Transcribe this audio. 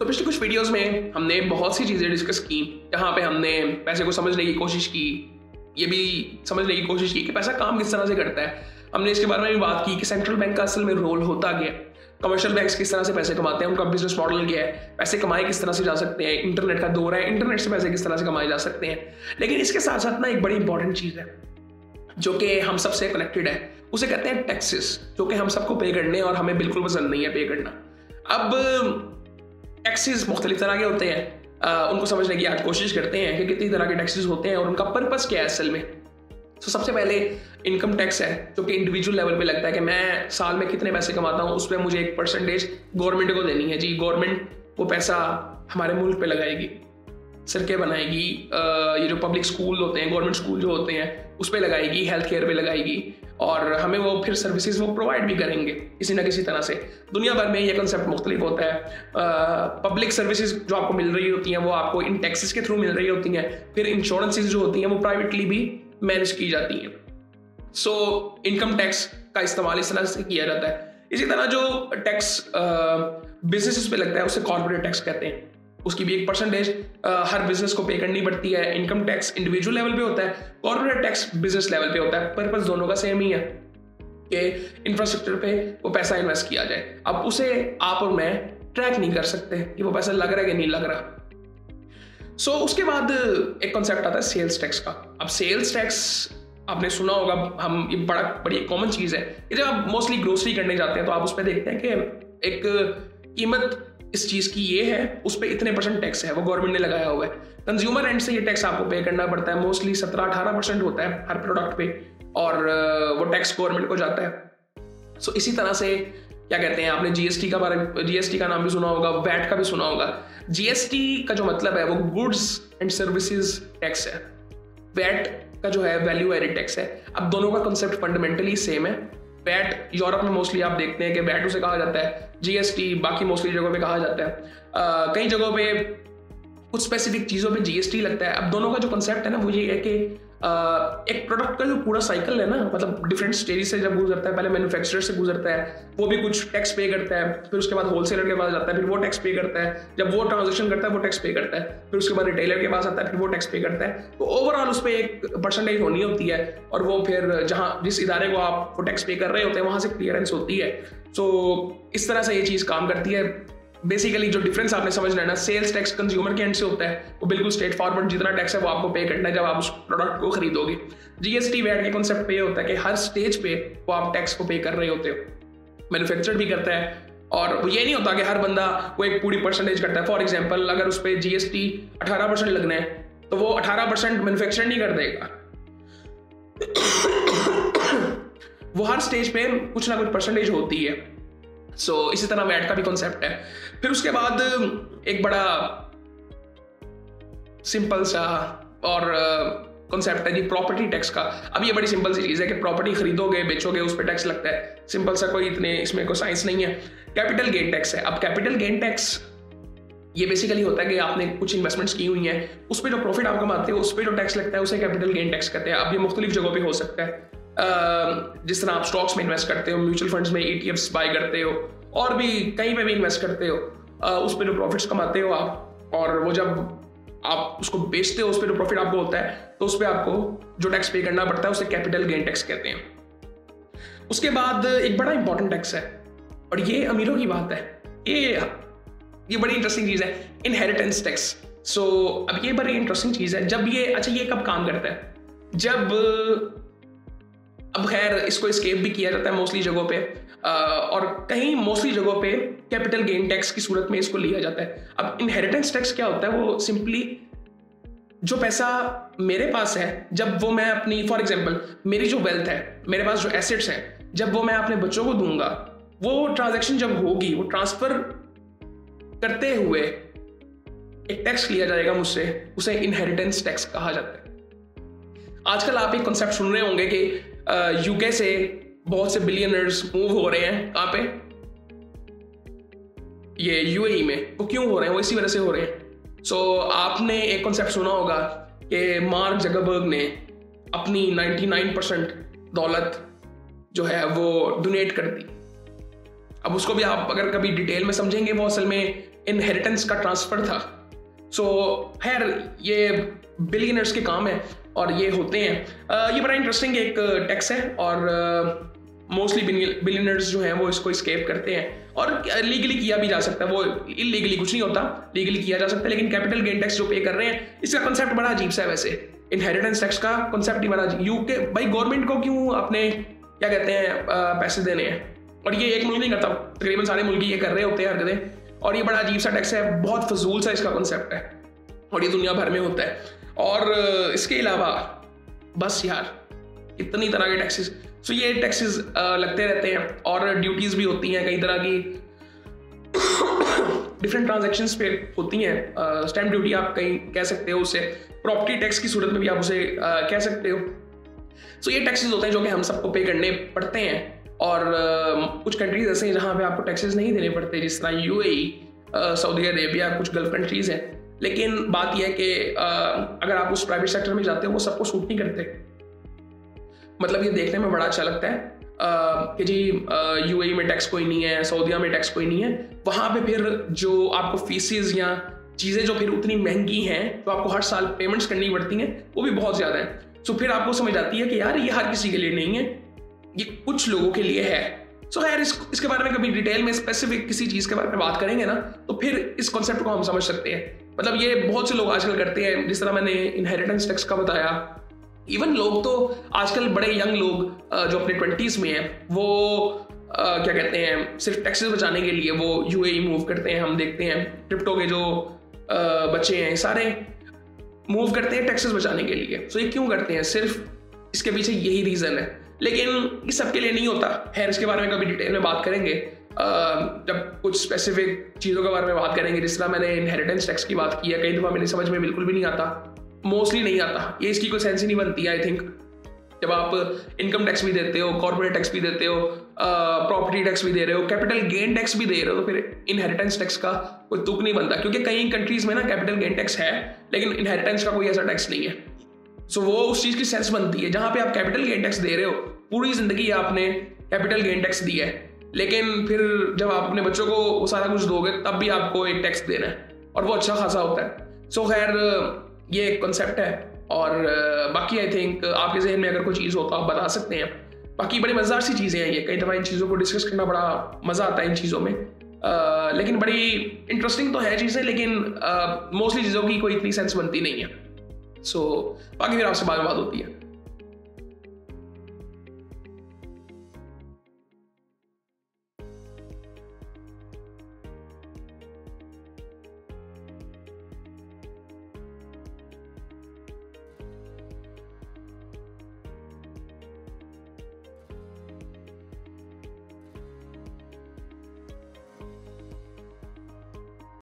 तो पिछले कुछ वीडियोस में हमने बहुत सी चीज़ें डिस्कस की, जहाँ पे हमने पैसे को समझने की कोशिश की, ये भी समझने की कोशिश की कि पैसा काम किस तरह से करता है। हमने इसके बारे में भी बात की कि सेंट्रल बैंक का असल में रोल होता क्या है, कमर्शियल बैंक्स किस तरह से पैसे कमाते हैं, उनका बिजनेस मॉडल क्या है, पैसे कमाए किस तरह से जा सकते हैं, इंटरनेट का दौर है, इंटरनेट से पैसे किस तरह से कमाए जा सकते हैं। लेकिन इसके साथ साथ ना एक बड़ी इंपॉर्टेंट चीज़ है जो कि हम सबसे कनेक्टेड है, उसे कहते हैं टैक्सेस, जो कि हम सबको पे करने और हमें बिल्कुल पसंद नहीं है पे करना। अब टैक्सेस मुख्तलिफ तरह के होते हैं, उनको समझने की आज कोशिश करते हैं कि कितनी तरह के टैक्सेस होते हैं और उनका पर्पस क्या है असल में। तो सबसे पहले इनकम टैक्स है, जो कि इंडिविजुअल लेवल पे लगता है कि मैं साल में कितने पैसे कमाता हूँ, उस पर मुझे एक परसेंटेज गवर्नमेंट को देनी है। जी, गवर्नमेंट वो पैसा हमारे मुल्क पे लगाएगी, सड़कें बनाएगी, ये जो पब्लिक स्कूल होते हैं, गवर्नमेंट स्कूल जो होते हैं उस पर लगाएगी, हेल्थ केयर पे लगाएगी, और हमें वो फिर सर्विसेज वो प्रोवाइड भी करेंगे किसी ना किसी तरह से। दुनिया भर में ये कंसेप्ट मुख्तलिफ होता है। पब्लिक सर्विसेज जो आपको मिल रही होती हैं वो आपको इन टैक्सेस के थ्रू मिल रही होती हैं, फिर इंश्योरेंसेज जो होती हैं वो प्राइवेटली भी मैनेज की जाती हैं। सो इनकम टैक्स का इस्तेमाल इस तरह से किया जाता है। इसी तरह जो टैक्स बिजनेसेस पे लगता है उसे कॉर्पोरेट टैक्स कहते हैं, उसकी भी एक परसेंटेज हर बिजनेस को पे करनी पड़ती है। इनकम टैक्स इंडिविजुअल लेवल पे होता है, कॉर्पोरेट टैक्स बिजनेस लेवल पे होता है। पर्पस दोनों का सेम ही है कि इंफ्रास्ट्रक्चर पे वो पैसा इन्वेस्ट किया जाए। अब उसे आप और मैं ट्रैक नहीं कर सकते कि वो पैसा लग रहा है कि नहीं लग रहा। सो उसके बाद एक कॉन्सेप्ट आता है सेल्स टैक्स का। अब सेल्स टैक्स आपने सुना होगा, हम ये बड़ी कॉमन चीज़ है कि जब आप मोस्टली ग्रोसरी करने जाते हैं तो आप उस पर देखते हैं कि एक कीमत इस चीज़ की ये है, उस पर इतने परसेंट टैक्स है, वो गवर्नमेंट ने लगाया हुआ है। कंज्यूमर एंड से ये टैक्स आपको पे करना पड़ता है, मोस्टली 17-18% होता है हर प्रोडक्ट पे, और वो टैक्स गवर्नमेंट को जाता है। सो इसी तरह से क्या कहते हैं, आपने जीएसटी का नाम भी सुना होगा, वैट का भी सुना होगा। जीएसटी का जो मतलब है वो गुड्स एंड सर्विसेज टैक्स है, वैट का जो है वैल्यू एडेड टैक्स है। अब दोनों का कंसेप्ट फंडामेंटली सेम है। वैट यूरोप में मोस्टली आप देखते हैं कि वैट उसे कहा जाता है, जीएसटी बाकी मोस्टली जगहों पे कहा जाता है। कई जगहों पे कुछ स्पेसिफिक चीज़ों पे जीएसटी लगता है। अब दोनों का जो कंसेप्ट है ना वो ये है कि एक प्रोडक्ट का जो पूरा साइकिल है ना, मतलब डिफरेंट स्टेज से जब गुजरता है, पहले मैन्युफैक्चरर से गुजरता है, वो भी कुछ टैक्स पे करता है, फिर उसके बाद होलसेलर के पास जाता है, फिर वो टैक्स पे करता है, जब वो ट्रांजेक्शन करता है वो टैक्स पे करता है, फिर उसके बाद रिटेलर के पास आता है, फिर वो टैक्स पे करता है। तो ओवरऑल उस पर एक परसेंटेज होनी होती है, और वो फिर जहाँ जिस इदारे को आप वो टैक्स पे कर रहे होते हैं वहाँ से क्लियरेंस होती है। सो इस तरह से ये चीज़ काम करती है। बेसिकली जो डिफरेंस आपने समझना है ना, सेल्स टैक्स कंज्यूमर के एंड से होता है, वो बिल्कुल स्ट्रेट फॉरवर्ड, जितना टैक्स है वो आपको पे करना है जब आप उस प्रोडक्ट को खरीदोगे। जीएसटी वैट के कॉन्सेप्ट पे ये होता है कि हर स्टेज पे वो आप टैक्स को पे कर रहे होते हो, मैन्युफैक्चर भी करता है, और वो ये नहीं होता कि हर बंदा वो एक पूरी परसेंटेज करता है। फॉर एग्जाम्पल, अगर उस पर जीएसटी 18% लगना है तो वो 18% मैन्युफैक्चर नहीं कर देगा, वो हर स्टेज पे कुछ ना कुछ परसेंटेज होती है। सो इसी तरह वैट का भी कॉन्सेप्ट है। फिर उसके बाद एक बड़ा सिंपल सा और कॉन्सेप्ट है जी प्रॉपर्टी टैक्स का। अब ये बड़ी सिंपल सी चीज़ है कि प्रॉपर्टी खरीदोगे बेचोगे उस पर टैक्स लगता है, सिंपल सा, कोई इतने इसमें कोई साइंस नहीं है। कैपिटल गेन टैक्स है। अब कैपिटल गेन टैक्स ये बेसिकली होता है कि आपने कुछ इन्वेस्टमेंट्स की हुई हैं, उस पर जो प्रॉफिट आप कमाते हो उस पर जो टैक्स लगता है उसे कैपिटल गेन टैक्स कहते हैं। अब ये मुख्तलिफ जगहों पे हो सकता है, जिस तरह आप स्टॉक्स में इन्वेस्ट करते हो, म्यूचुअल फंड्स में ETFs बाय करते हो, और भी कहीं पे भी इन्वेस्ट करते हो, उस पर जो प्रॉफिट्स कमाते हो आप, और वो जब आप उसको बेचते हो उस पर जो प्रॉफिट आपको होता है तो उस पर आपको जो टैक्स पे करना पड़ता है उसे कैपिटल गेन टैक्स कहते हैं। उसके बाद एक बड़ा इंपॉर्टेंट टैक्स है, और ये अमीरों की बात है, ये बड़ी इंटरेस्टिंग चीज़ है, इनहेरिटेंस टैक्स। सो अब ये बड़ी इंटरेस्टिंग चीज़ है। जब ये ये कब काम करता है, जब अब खैर इसको एस्केप भी किया जाता है मोस्टली जगहों पे, और कहीं मोस्टली जगहों पे कैपिटल गेन टैक्स की सूरत में इसको लिया जाता है। अब इनहेरिटेंस टैक्स क्या होता है, वो सिंपली जो पैसा मेरे पास है, जब वो मैं अपनी, फॉर एग्जांपल मेरी जो वेल्थ है, मेरे पास जो एसेट्स हैं, जब वो मैं अपने बच्चों को दूंगा, वो ट्रांजैक्शन जब होगी, वो ट्रांसफर करते हुए एक टैक्स लिया जाएगा मुझसे, उसे इनहेरिटेंस टैक्स कहा जाता है। आजकल आप एक कॉन्सेप्ट सुन रहे होंगे कि यूके से बहुत से बिलियनर्स मूव हो रहे हैं, कहाँ पे, ये यूएई में। वो क्यों हो रहे हैं, वो इसी वजह से हो रहे हैं। सो आपने एक कॉन्सेप्ट सुना होगा कि मार्क जकरबर्ग ने अपनी 99% दौलत जो है वो डोनेट कर दी। अब उसको भी आप अगर कभी डिटेल में समझेंगे, वो असल में इनहेरिटेंस का ट्रांसफर था। सो खैर ये बिलियनर्स के काम है और ये होते हैं। ये बड़ा इंटरेस्टिंग एक टैक्स है और मोस्टली बिलियनर्स जो हैं वो इसको स्केप करते हैं और लीगली किया भी जा सकता है, वो इलीगली कुछ नहीं होता, लीगली किया जा सकता है। लेकिन कैपिटल गेन टैक्स जो पे कर रहे हैं इसका कंसेप्ट बड़ा अजीब सा है। वैसे इनहेरिटेंस टैक्स का कंसेप्ट ही बड़ा यूके भाई गवर्नमेंट को क्यों अपने क्या कहते हैं पैसे देने हैं, और ये एक मुल्क नहीं करता, तकरीबन सारे मुल्क ये कर रहे होते हैं हरकतें, और ये बड़ा अजीब सा टैक्स है, बहुत फजूल सा इसका कंसेप्ट है और ये दुनिया भर में होता है। और इसके अलावा बस यार इतनी तरह के टैक्सेस, सो ये टैक्सेस लगते रहते हैं और ड्यूटीज भी होती हैं कई तरह की डिफरेंट ट्रांजैक्शंस पे होती हैं। स्टैम्प ड्यूटी आप कहीं कह सकते हो उसे, प्रॉपर्टी टैक्स की सूरत में भी आप उसे कह सकते हो। सो ये टैक्सेस होते हैं जो कि हम सबको पे करने पड़ते हैं और कुछ कंट्रीज ऐसे हैं जहाँ पे आपको टैक्सेस नहीं देने पड़ते, जिस तरह यूएई, सऊदी अरेबिया, कुछ गल्फ कंट्रीज हैं। लेकिन बात यह है कि अगर आप उस प्राइवेट सेक्टर में जाते हो वो सबको सूट नहीं करते। मतलब ये देखने में बड़ा अच्छा लगता है कि जी यूएई में टैक्स कोई नहीं है, सऊदीया में टैक्स कोई नहीं है, वहाँ पे फिर जो आपको फीसेस या चीज़ें जो फिर उतनी महंगी हैं जो आपको हर साल पेमेंट्स करनी पड़ती हैं वो भी बहुत ज़्यादा हैं। सो फिर आपको समझ आती है कि यार ये हर किसी के लिए नहीं है, ये कुछ लोगों के लिए है। सो खैर इसके बारे में कभी डिटेल में स्पेसिफिक किसी चीज़ के बारे में बात करेंगे ना तो फिर इस कॉन्सेप्ट को हम समझ सकते हैं। मतलब ये बहुत से लोग आजकल करते हैं, जिस तरह मैंने इनहेरिटेंस टैक्स का बताया। इवन लोग तो आजकल बड़े यंग लोग जो अपने 20s में हैं वो क्या कहते हैं सिर्फ टैक्सेस बचाने के लिए वो यूएई मूव करते हैं। हम देखते हैं क्रिप्टो के जो बच्चे हैं सारे मूव करते हैं टैक्सेस बचाने के लिए। सो ये क्यों करते हैं, सिर्फ इसके पीछे यही रीज़न है। लेकिन ये सबके लिए नहीं होता। खैर इसके बारे में कभी डिटेल में बात करेंगे जब कुछ स्पेसिफिक चीज़ों के बारे में बात करेंगे। जिस तरह मैंने इनहेरिटेंस टैक्स की बात की है, कई दफ़ा मेरी समझ में बिल्कुल भी नहीं आता, मोस्टली नहीं आता, ये इसकी कोई सेंस ही नहीं बनती आई थिंक। जब आप इनकम टैक्स भी देते हो, कॉर्पोरेट टैक्स भी देते हो, प्रॉपर्टी टैक्स भी दे रहे हो, कैपिटल गेन टैक्स भी दे रहे हो, तो फिर इनहेरिटेंस टैक्स का कोई तुक नहीं बनता। क्योंकि कई कंट्रीज में ना कैपिटल गेन टैक्स है लेकिन इनहेरिटेंस का कोई ऐसा टैक्स नहीं है। सो वो उस चीज़ की सेंस बनती है जहाँ पे आप कैपिटल गेन टैक्स दे रहे हो, पूरी जिंदगी आपने कैपिटल गेन टैक्स दिया है, लेकिन फिर जब आप अपने बच्चों को वो सारा कुछ दोगे तब भी आपको एक टैक्स देना है और वो अच्छा खासा होता है। सो खैर ये एक कॉन्सेप्ट है और बाकी आई थिंक आपके जहन में अगर कोई चीज़ हो तो आप बता सकते हैं। बाकी बड़ी मज़ेदार सी चीज़ें हैं ये, कई दफ़ा इन चीज़ों को डिस्कस करना बड़ा मज़ा आता है इन चीज़ों में, लेकिन बड़ी इंटरेस्टिंग तो है चीज़ें, लेकिन मोस्टली चीज़ों की कोई इतनी सेंस बनती नहीं है। सो बाकी फिर आपसे बात होती है।